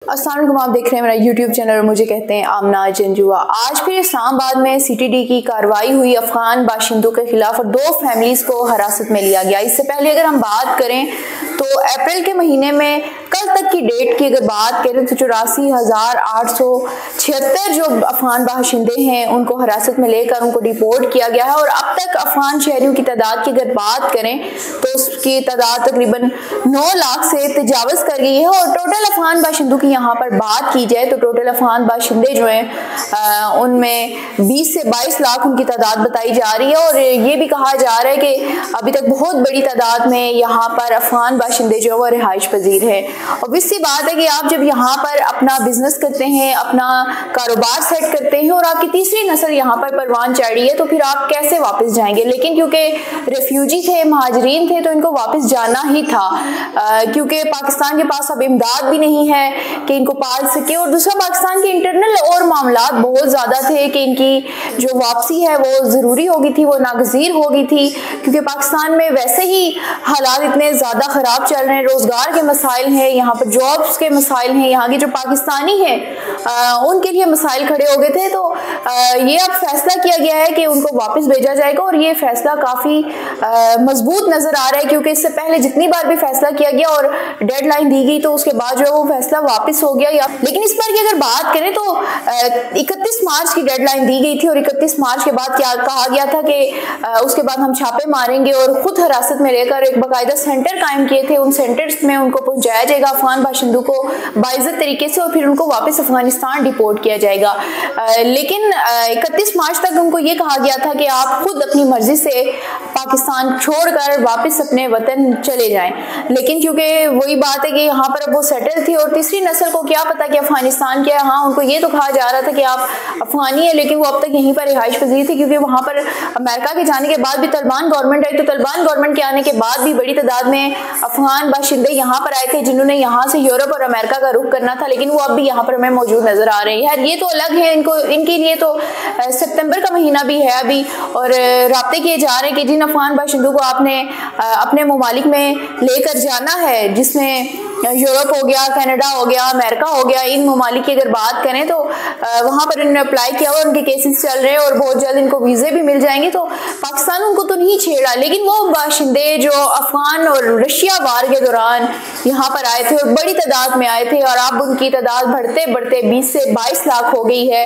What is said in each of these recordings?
अस्सलाम वालेकुम, आप देख रहे हैं मेरा यूट्यूब चैनल और मुझे कहते हैं आमना जंजुआ। आज फिर इस्लामाबाद में सीटीडी की कार्रवाई हुई अफगान बाशिंदों के खिलाफ और 2 फैमिलीज को हिरासत में लिया गया। इससे पहले अगर हम बात करें तो अप्रैल के महीने में कल तक की डेट की अगर बात करें तो 84,876 जो अफगान बाशिंदे हैं उनको हिरासत में लेकर उनको डिपोर्ट किया गया है। और अब तक अफगान शहरियों की तादाद की अगर बात करें तो उसकी तादाद तकरीबन 9 लाख से तजावज़ कर गई है। और टोटल अफगान बाशिंदों की यहाँ पर बात की जाए तो टोटल अफगान बाशिंदे जो हैं उनमें 20 से 22 लाख उनकी तादाद बताई जा रही है। और ये भी कहा जा रहा है कि अभी तक बहुत बड़ी तादाद में यहाँ पर अफगान बाशिंदे जो है वो रिहाइश पजीर है। और सी बात है कि आप जब यहाँ पर अपना बिजनेस करते हैं, अपना कारोबार सेट करते हैं और आपकी तीसरी नस्ल यहाँ पर परवान चढ़ी है तो फिर आप कैसे वापस जाएंगे। लेकिन क्योंकि रेफ्यूजी थे, महाजरीन थे तो इनको वापस जाना ही था, क्योंकि पाकिस्तान के पास अब इमदाद भी नहीं है कि इनको पाल सके। और दूसरा पाकिस्तान के इंटरनल और मामलात बहुत ज़्यादा थे कि इनकी जो वापसी है वो ज़रूरी होगी थी, वो नागज़ीर होगी थी, क्योंकि पाकिस्तान में वैसे ही हालात इतने ज़्यादा ख़राब चल रहे हैं, रोज़गार के मसाइल हैं, यहाँ पर जॉब्स के मसाइल हैं, यहाँ के जो पाकिस्तानी हैं उनके लिए मसाइल खड़े हो गए थे। तो ये अब फैसला किया गया है कि उनको वापस भेजा जाएगा और ये फैसला काफ़ी मजबूत नज़र आ रहा है, क्योंकि इससे पहले जितनी बार भी फैसला किया गया और डेडलाइन दी गई तो उसके बाद जो है वो फैसला वापस हो गया। लेकिन इस बार की अगर बात करें तो 31 मार्च की डेडलाइन दी गई थी और 31 मार्च के बाद क्या कहा गया था कि उसके बाद हम छापे मारेंगे और खुद हिरासत में लेकर एक बाकायदा सेंटर कायम किए थे। उन सेंटर्स में उनको पहुंचाया जाएगा अफगान बाशिंदों को बाइज्जत तरीके से और फिर उनको वापस अफगानिस्तान डिपोर्ट किया जाएगा। लेकिन 31 मार्च तक उनको ये कहा गया था कि आप खुद अपनी मर्जी से पाकिस्तान छोड़कर वापस अपने वतन चले जाएं। लेकिन क्योंकि वही बात है कि यहाँ पर अब वो सेटल थी और तीसरी नस्ल को क्या पता कि अफगानिस्तान क्या है। हाँ, उनको ये तो कहा जा रहा था कि आप अफगानी है, लेकिन वो अब तक यहीं पर रिहाइश पजीर थी, क्योंकि वहाँ पर अमेरिका के जाने के बाद भी तालिबान गवर्नमेंट आई, तो तालिबान गवर्नमेंट के आने के बाद भी बड़ी तादाद में अफगान बाशिंदे यहाँ पर आए थे जिन्होंने यहाँ से यूरोप और अमेरिका का रुख करना था, लेकिन वो अब भी यहाँ पर हमें मौजूद नजर आ रही है। ये तो अलग है, इनके लिए तो सितंबर का महीना भी है अभी और राब्ते किए जा रहे हैं कि जिन अफगान बाशिंदों को आपने अपने ममालिक में लेकर जाना है, जिसमें यूरोप हो गया, कनाडा हो गया, अमेरिका हो गया, इन ममालिक की अगर बात करें तो वहाँ पर इन्होंने अप्लाई किया और उनके केसेस चल रहे हैं और बहुत जल्द इनको वीज़े भी मिल जाएंगे। तो पाकिस्तान उनको तो नहीं छेड़ा, लेकिन वो बाशिंदे जो अफगान और रशिया वार के दौरान यहाँ पर आए थे और बड़ी तादाद में आए थे और अब उनकी तादाद बढ़ते बढ़ते 20 से 22 लाख हो गई है।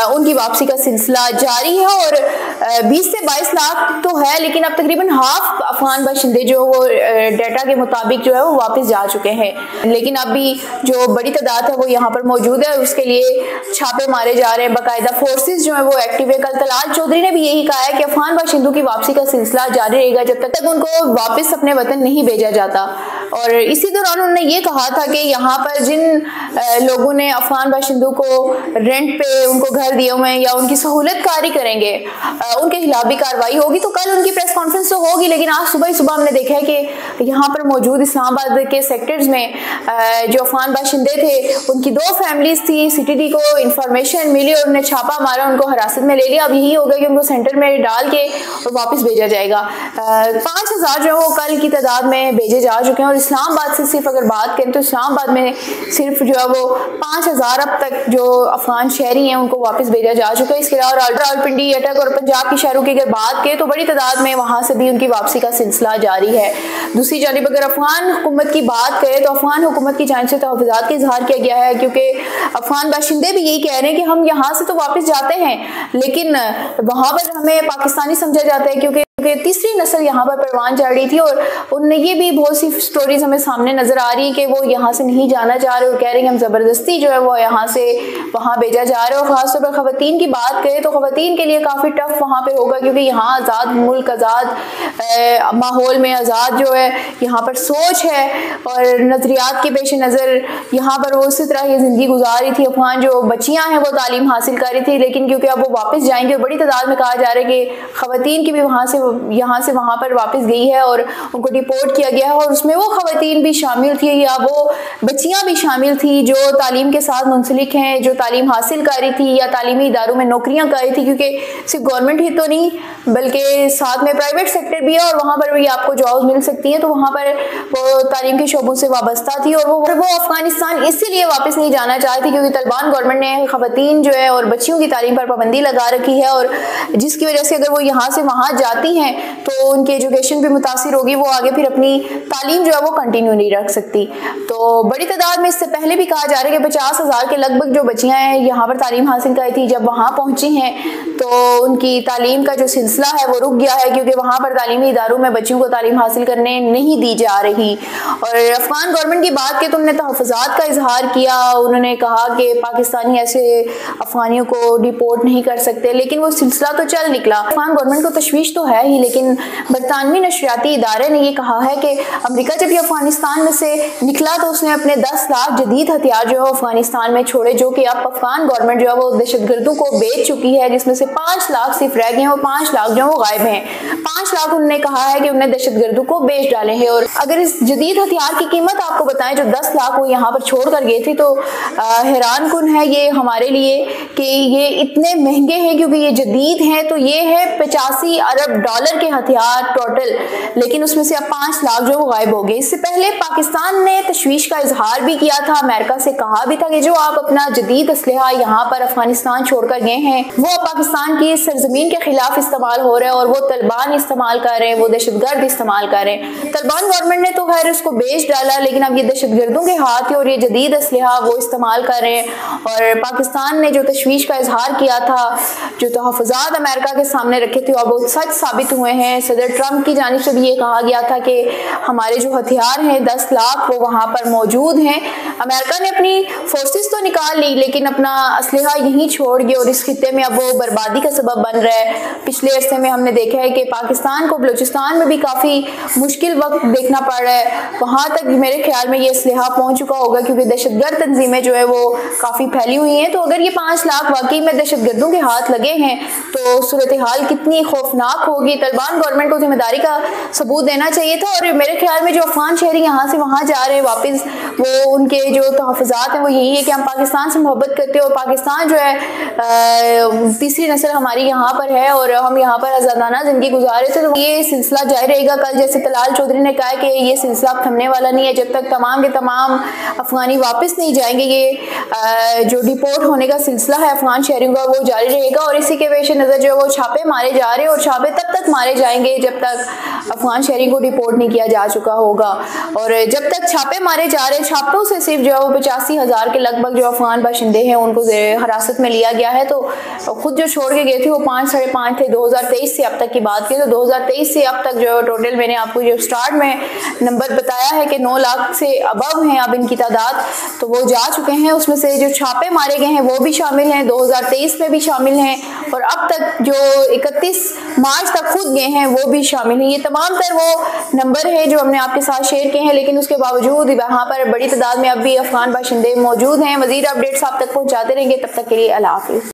उनकी वापसी का सिलसिला जारी है और 20 से 22 लाख तो है, लेकिन अब तकरीबन हाफ अफगान बाशिंदे जो वो डाटा के मुताबिक जो है वो वापस जा चुके हैं। लेकिन अभी जो बड़ी तादाद है वो यहाँ पर मौजूद है, उसके लिए छापे मारे जा रहे हैं, बाकायदा फोर्सेस जो है वो एक्टिव है। कल तलाल चौधरी ने भी यही कहा है कि अफगान बाशिंदों की वापसी का सिलसिला जारी रहेगा जब तक उनको वापस अपने वतन नहीं भेजा जाता। और इसी दौरान उन्होंने ये कहा था कि यहाँ पर जिन लोगों ने अफगान बाशिंदों को रेंट पे उनको घर दिए हुए हैं या उनकी सहूलत कारी करेंगे उनके खिलाफ भी कार्रवाई होगी। तो कल उनकी प्रेस कॉन्फ्रेंस तो होगी, लेकिन आज सुबह ही सुबह हमने देखा है कि यहाँ पर मौजूद इस्लामाबाद के सेक्टर्स में जो अफगान बाशिंदे थे उनकी 2 फैमिलीज थी, सीटीडी को इंफॉर्मेशन मिली और उन्हें छापा मारा, उनको हिरासत में ले लिया। अब यही होगा कि उनको सेंटर में डाल के और वापस भेजा जाएगा। 5000 जो है वो कल की तादाद में भेजे जा चुके हैं और इस्लामाबाद से सिर्फ अगर बात करें तो इस्लामाबाद में सिर्फ जो है वो 5000 अब तक जो अफगान शहरी हैं उनको वापस भेजा जा चुका है। इसके अलावा रावलपिंडी, अटक और पंजाब के शहरों की अगर बात करें तो बड़ी तादाद में वहाँ से भी उनकी वापसी का सिलसिला जारी है। दूसरी जानिब अगर अफगान हुकूमत की बात करें तो अफगान हुकूमत की जानिब से तहफ़्फ़ुज़ात का इजहार किया गया है, क्योंकि अफगान बाशिंदे भी यही कह रहे हैं कि हम यहाँ से तो वापस जाते हैं लेकिन वहाँ पर हमें पाकिस्तानी समझा जाता है, क्योंकि तीसरी नस्ल यहाँ पर परवान चढ़ रही थी। और उनने ये भी बहुत सी स्टोरीज हमें सामने नजर आ रही है कि वो यहाँ से नहीं जाना चाह रहे और कह रहे हैं कि हम जबरदस्ती जो है वो यहाँ से वहाँ भेजा जा रहा है। और खासतौर पर खवातीन की बात करें तो खवातीन के लिए काफ़ी टफ वहाँ पे होगा, क्योंकि यहाँ आज़ाद मुल्क, आज़ाद माहौल में आज़ाद जो है यहाँ पर सोच है और नज़रियात के पेश नज़र यहाँ पर वो उसी तरह की ज़िंदगी गुजार रही थी। अफगान जो बच्चियाँ हैं वो तालीम हासिल कर रही थी, लेकिन क्योंकि अब वो वापस जाएंगे और बड़ी तादाद में कहा जा रहा है कि खवातीन की भी वहाँ से यहाँ से वहाँ पर वापस गई है और उनको डिपोर्ट किया गया है, और उसमें वो खवातीन भी शामिल थी या वो बच्चियाँ भी शामिल थी जो तालीम के साथ मुंसलिक हैं, जो तालीम हासिल कर रही थी या तालीमी इदारों में नौकरियाँ कर रही थी, क्योंकि सिर्फ गवर्नमेंट ही तो नहीं बल्कि साथ में प्राइवेट सेक्टर भी है और वहाँ पर भी आपको जॉब मिल सकती है। तो वहाँ पर वो तालीम के शोबों से वाबस्ता थी और वो अफगानिस्तान इसीलिए वापस नहीं जाना चाहती क्योंकि तालिबान गवर्नमेंट ने खवातीन जो है और बच्चियों की तालीम पर पाबंदी लगा रखी है, और जिसकी वजह से अगर वो यहाँ से वहाँ जाती हैं तो उनकी एजुकेशन भी मुतासिर होगी, वो आगे फिर अपनी तालीम जो है वो कंटिन्यू नहीं रख सकती। तो बड़ी तादाद में इससे पहले भी कहा जा रहा है कि 50,000 के लगभग जो बच्चियाँ हैं यहाँ पर तालीम हासिल कर थी, जब वहाँ पहुँची हैं तो उनकी तालीम का जो सिलसिला है वो रुक गया है क्योंकि वहाँ पर तालीमी इदारों में बच्चियों को तालीम हासिल करने नहीं दी जा रही। और अफगान गवर्नमेंट की बात की तो उन्होंने तहफ़्फ़ुज़ात का इजहार किया, उन्होंने कहा कि पाकिस्तानी ऐसे अफगानियों को डिपोर्ट नहीं कर सकते, लेकिन वो सिलसिला तो चल निकला। अफगान गवर्नमेंट को तशवीश तो है ही, लेकिन बरतानवी नशरियाती इदारे ने ये कहा है कि अमेरिका जब ये अफगानिस्तान में से निकला तो उसने अपने 10 लाख जदीद हथियार जो है अफगानिस्तान में छोड़े, जो कि अब अफगान गवर्नमेंट जो है वो दहशतगर्दों को बेच चुकी है, जिसमें से 5 लाख सिर्फ रह गए हैं और 5 लाख जो है वो गायब हैं। 5 लाख उन्होंने कहा है कि उन्हें दहशतगर्दों को बेच डाले हैं। और अगर इस जदीद हथियार की कीमत आपको बताएं जो 10 लाख वो यहाँ पर छोड़ कर गए थे तो हैरान कुन है ये हमारे लिए कि ये इतने महंगे हैं क्योंकि ये जदीद हैं। तो ये है 85 अरब डॉलर के हथियार टोटल, लेकिन उसमें से अब 5 लाख जो गायब हो गए। इससे पहले पाकिस्तान ने तशवीश का इजहार भी किया था, अमेरिका से कहा भी था कि जो आप अपना जदीद असलहा यहाँ पर अफगानिस्तान छोड़कर गए हैं वो पाकिस्तान की सरजमीन के खिलाफ इस्तेमाल हो रहे हैं और वो तालिबान इस्तेमाल कर रहे हैं, वो दहशतगर्द इस्तेमाल कर रहे हैं। तालिबान गवर्नमेंट ने तो खैर उसको बेच डाला, लेकिन अब ये दहशतगर्दों के हाथ है और ये जदीद असलहा वो इस्तेमाल कर रहे हैं। और पाकिस्तान ने जो तशवीश का इजहार किया था, जो तहफ़्फ़ुज़ात अमेरिका के सामने रखे थे, वो सच साबित हुए हैं। सदर ट्रंप की जानिब से भी ये कहा गया था कि हमारे जो हथियार हैं 10 लाख वो वहाँ पर मौजूद हैं। अमेरिका ने अपनी फोर्सेस तो निकाल ली लेकिन अपना असलहा यहीं छोड़ गए और इस खित्ते में अब वो बर्बादी का सबब बन रहा है। पिछले अरसे में हमने देखा है कि पाकिस्तान को बलूचिस्तान में भी काफ़ी मुश्किल वक्त देखना पड़ रहा है, वहाँ तक मेरे ख्याल में ये असलहा पहुँच चुका होगा क्योंकि दहशतगर्द तंजीमें जो है वो काफ़ी फैली हुई हैं। तो अगर ये 5 लाख वाकई में दहशतगर्दों के हाथ लगे हैं तो सूरत हाल कितनी खौफनाक होगी। तालिबान गवर्नमेंट को जिम्मेदारी का सबूत देना चाहिए था। और मेरे ख्याल में जो अफगान शहरी यहाँ से वहाँ जा रहे हैं वापस, वो उनके जो तहफ़्फ़ुज़ात हैं वो यही है कि हम पाकिस्तान से मोहब्बत करते हैं और पाकिस्तान जो है तीसरी नस्ल हमारी यहाँ पर है और हम यहाँ पर आज़ादाना ज़िंदगी गुजारे थे। तो ये सिलसिला जारी रहेगा। कल जैसे तलाल चौधरी ने कहा कि ये सिलसिला थमने वाला नहीं है जब तक तमाम के तमाम अफगानी वापस नहीं जाएंगे। ये जो डिपोर्ट होने का सिलसिला है अफगान शहरियों का वो जारी रहेगा और इसी के पेश नज़र जो है वो छापे मारे जा रहे हैं और छापे तब तक मारे जाएंगे जब तक अफगान शहरी को डिपोर्ट नहीं किया जा चुका होगा। और जब तक छापे मारे जा रहे हैं, छापों से सिर्फ जो है वो 85,000 के लगभग जो अफगान बाशिंदे हैं उनको हिरासत में लिया गया है। तो खुद जो छोड़ के गए थे वो 5 साढ़े 5 थे। 2023 से अब तक की बात की तो 2023 से अब तक जो टोटल मैंने आपको जो स्टार्ट में नंबर बताया है कि 9 लाख से अबव हैं अब इनकी तादाद, तो वो जा चुके हैं। उसमें से जो छापे मारे गए हैं वो भी शामिल हैं, 2023 में भी शामिल हैं और अब तक जो 31 मार्च तक खुद गए हैं वो भी शामिल हैं। ये तमाम तर वो नंबर है जो हमने आपके साथ शेयर किए हैं, लेकिन उसके बावजूद यहाँ पर बड़ी तादाद में अब भी अफगान बाशिंदे मौजूद हैं। मज़ीद अपडेट्स आप तक पहुँचाते रहेंगे। तब तक के लिए अल्लाह हाफ़िज़।